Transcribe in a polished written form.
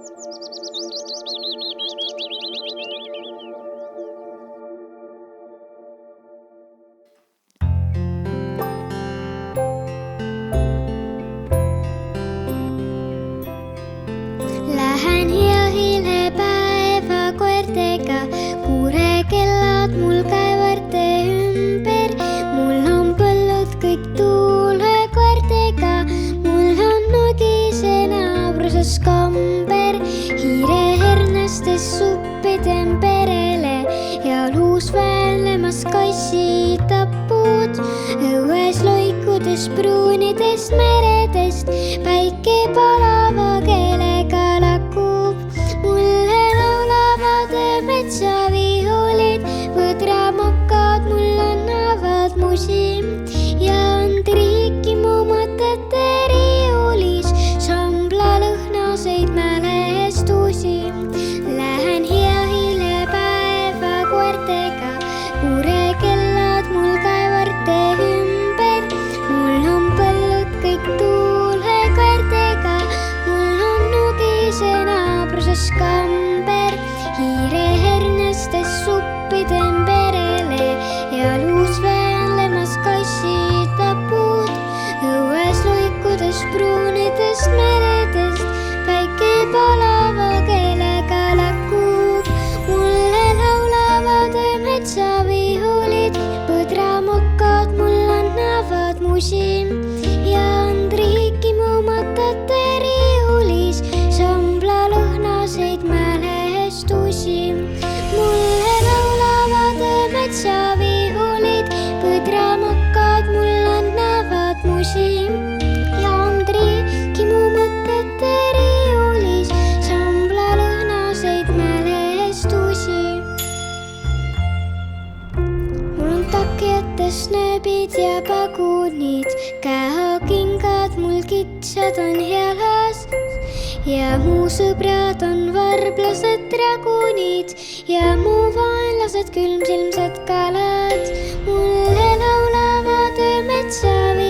Lähen hea päeva koertega, puurekellad mul käivad tee ümber. Mul on põllud kõik tuule koertega, mul on nugise naabruses komber. Hiirehernastes suppiden perele ja luusväänlemas kassitapud. Õues loikudes pruunidest meredest päike palava keelega lakub. Mulle laulavad metsaviiulid, põdramokad mul annavad musi ja on triiki mu mõtete riiulis sambla lõhnaseid mälestusi. Lähen hea päeva koertega, puurekellad mul käivad tee ümber. Mul on põllud kõik tuule koertega, mul on nugise naabruses kamber. Hiirehernastes suppiden perele ja luusväänlemas kassitapud. Õues loikudes pruunidest meredest päike palava keelega lakub. Mulle laulavad metsaviiulid, põdramokad mul annavad musi ja on triiki mu mõtete riiulis sambla lõhnaseid mälestusi. Mulle laulavad metsaviiulid, põdramokad mul annavad musi ja on triiki mu mõtete riiulis sambla lõhnaseid mälestusi. Mul on takjetes nööbid ja pagunid, käokingad mul kitsad on jalas ja mu sõbrad on varblased dragunid ja mu vaenlased külmsilmsed kalad. Mulle laulavad metsaviiulid,